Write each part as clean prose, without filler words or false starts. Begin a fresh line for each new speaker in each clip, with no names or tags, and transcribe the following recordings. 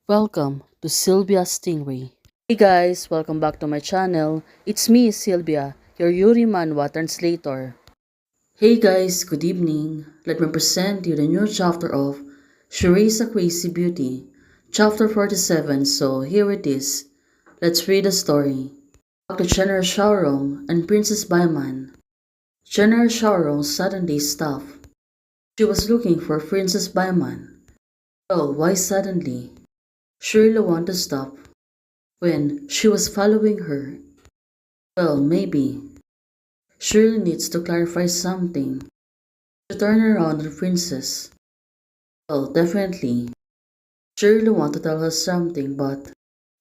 Welcome to Sylvia Stingray. Hey guys, welcome back to my channel. It's me, Sylvia, your Yuri Manhwa translator. Hey guys, good evening. Let me present you the new chapter of She Raised a Crazy Beauty, chapter 47. So here it is. Let's read the story. Back to General Shaorong and Princess Baiman. General Shaorong suddenly stopped. She was looking for Princess Baiman. Well, why suddenly? She really wanted to stop when she was following her. Well, maybe. She really needs to clarify something. She turned around to the princess. Well, definitely. She really wanted to tell her something, but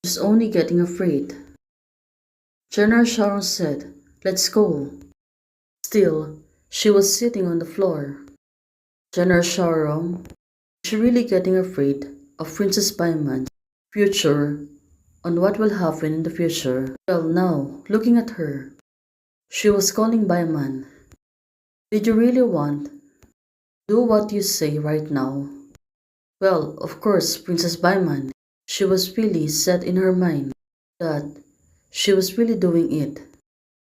she's only getting afraid. General Sharon said, "Let's go." Still, she was sitting on the floor. General Sharon, is she really getting afraid of Princess Baiman's future, on what will happen in the future? Well, now, looking at her, she was calling Baiman. Did you really want to do what you say right now? Well, of course, Princess Baiman. She was really set in her mind that she was really doing it.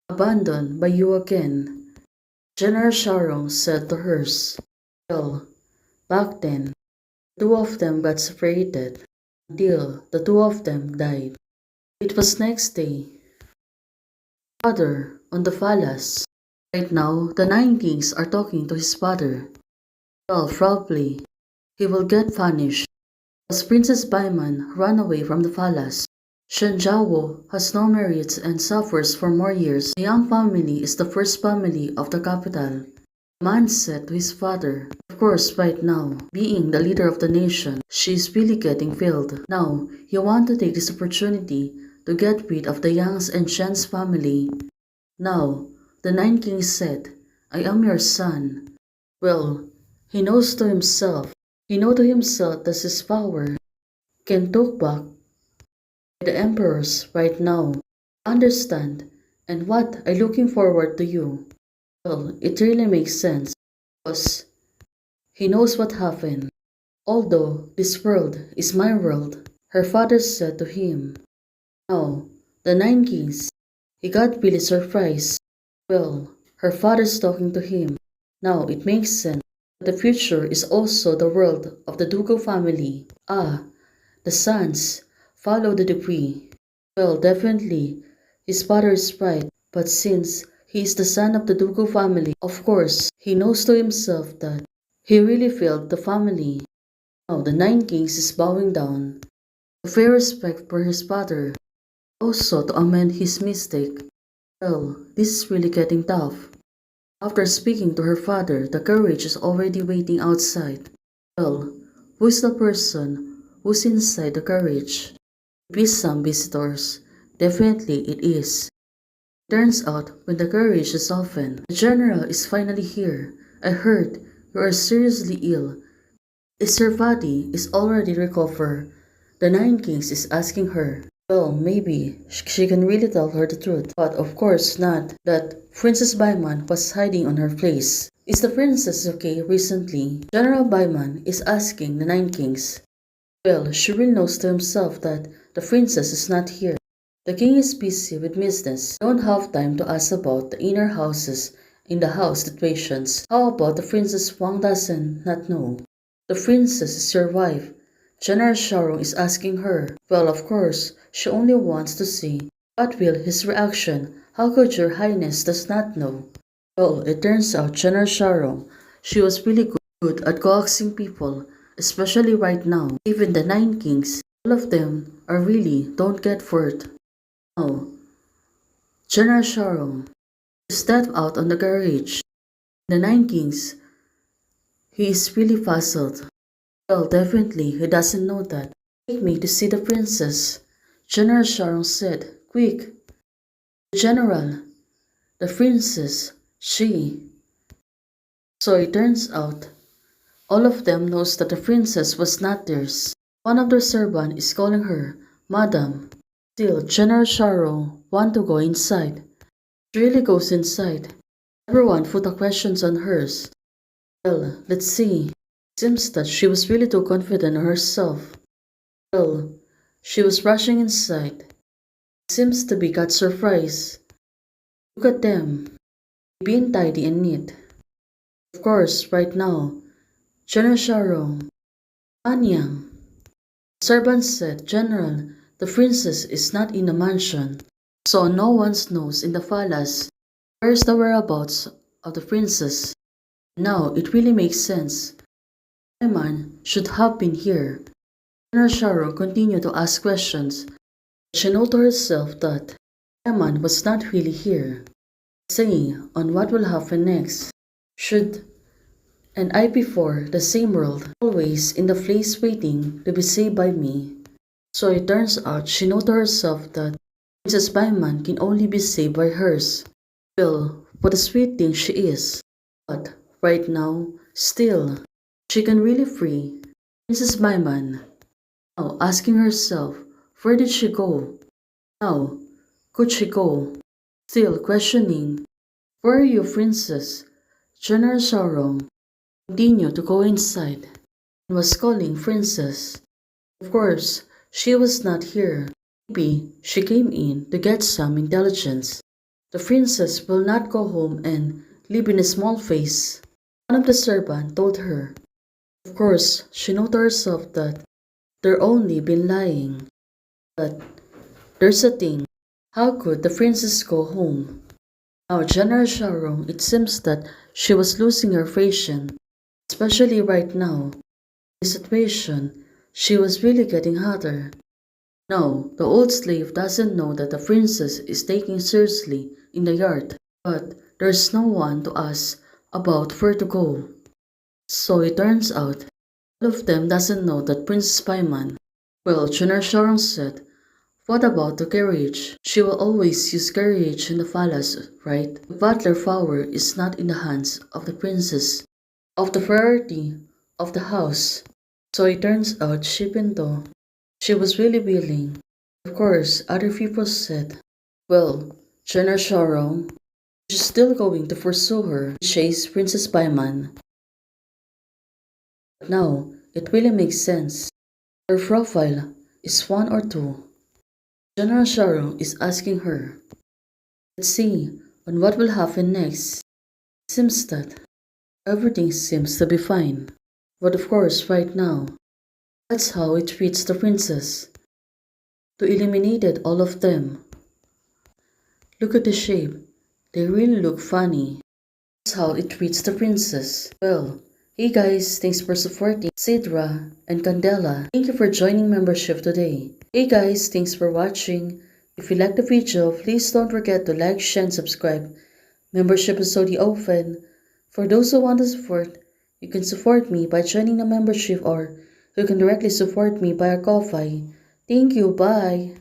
Abandoned by you again, General Sharon said to hers. Well, back then, the two of them got separated until the two of them died. It was next day. Father, on the palace. Right now, the Nine Kings are talking to his father. Well, probably, he will get punished. As Princess Baiman ran away from the palace, Shen Zhaowu has no merits and suffers for more years. The Yang family is the first family of the capital. The man said to his father, of course right now, being the leader of the nation, she is really getting failed. Now, you want to take this opportunity to get rid of the Yangs and Shen's family. Now, the Nine Kings said, I am your son. Well, he knows to himself. He knows to himself that his power can talk back the emperors right now. Understand, and what I looking forward to you. Well, it really makes sense because he knows what happened. Although this world is my world, her father said to him. Now, the Nine Kings, he got really surprised. Well, her father's talking to him. Now it makes sense. The future is also the world of the Dugo family. Ah, the sons follow the decree. Well, definitely, his father is right, but since he is the son of the Dugo family, of course, he knows to himself that he really failed the family. Now, the Nine Kings is bowing down to pay respect for his father, also to amend his mistake. Well, this is really getting tough. After speaking to her father, the carriage is already waiting outside. Well, who is the person who's inside the carriage? Be some visitors. Definitely it is. Turns out, when the carriage is open, the general is finally here. I heard you are seriously ill. Is your body is already recovered? The Nine Kings is asking her. Well, maybe she can really tell her the truth, but of course not that Princess Baiman was hiding on her place. Is the princess okay recently? General Baiman is asking the Nine Kings. Well, she really knows to himself that the princess is not here. The king is busy with business. Don't have time to ask about the inner houses in the house situations. How about the princess Wang doesn't not know? The princess is your wife. General Sharon is asking her. Well, of course, she only wants to see what will his reaction. How could your highness does not know? Well, it turns out General Sharon, she was really good at coaxing people, especially right now. Even the Nine Kings, all of them are really don't get hurt. Now, General Sharon stepped out on the garage. The Nine Kings, he is really puzzled. Well, definitely, he doesn't know that. Take me to see the princess, General Sharon said. Quick. General, the princess, she. So it turns out, all of them knows that the princess was not theirs. One of their servants is calling her, Madam. Still, General Sharon want to go inside. She really goes inside. Everyone put the questions on hers. Well, let's see. Seems that she was really too confident in herself. Well, she was rushing inside. Seems to be got surprised. Look at them, being tidy and neat. Of course, right now, General Sharong, Anyang. The servant said, General, the princess is not in the mansion, so no one knows in the palace where's the whereabouts of the princess. Now it really makes sense. Ayman should have been here. General Sharon continued to ask questions. She noted to herself that Ayman was not really here, saying on what will happen next. Should and I before the same world, always in the place waiting to be saved by me. So it turns out she noted to herself that Princess Baiman can only be saved by hers. Well, what a sweet thing she is. But right now, still, she can really free Princess Baiman. Now asking herself, where did she go? How could she go? Still questioning, where are you, princess? General Sharong continued to go inside and was calling princess. Of course, she was not here. Maybe she came in to get some intelligence. The princess will not go home and live in a small place. One of the servants told her. Of course, she noted to herself that they're only been lying. But there's a thing. How could the princess go home? Now, General Sharong, it seems that she was losing her patience, especially right now. The situation, she was really getting hotter. No, the old slave doesn't know that the princess is taken seriously in the yard, but there's no one to ask about where to go. So it turns out, all of them doesn't know that Princess Paimon. Well, General Sharong said, what about the carriage? She will always use carriage in the palace, right? The butler power is not in the hands of the princess, of the priority of the house. So it turns out Shipinto, she was really willing. Of course, other people said, well, General Sharong is still going to pursue her, chase Princess Paimon. But now, it really makes sense. Her profile is one or two. General Sharong is asking her. Let's see on what will happen next. It seems that everything seems to be fine. But of course, right now, that's how it treats the princess. To eliminated all of them. Look at the shape. They really look funny. That's how it treats the princess. Well, hey guys, thanks for supporting Sidra and Candela. Thank you for joining membership today. Hey guys, thanks for watching. If you liked the video, please don't forget to like, share, and subscribe. Membership is already open. For those who want to support, you can support me by joining the membership or you can directly support me by a Ko-Fi. Thank you, bye!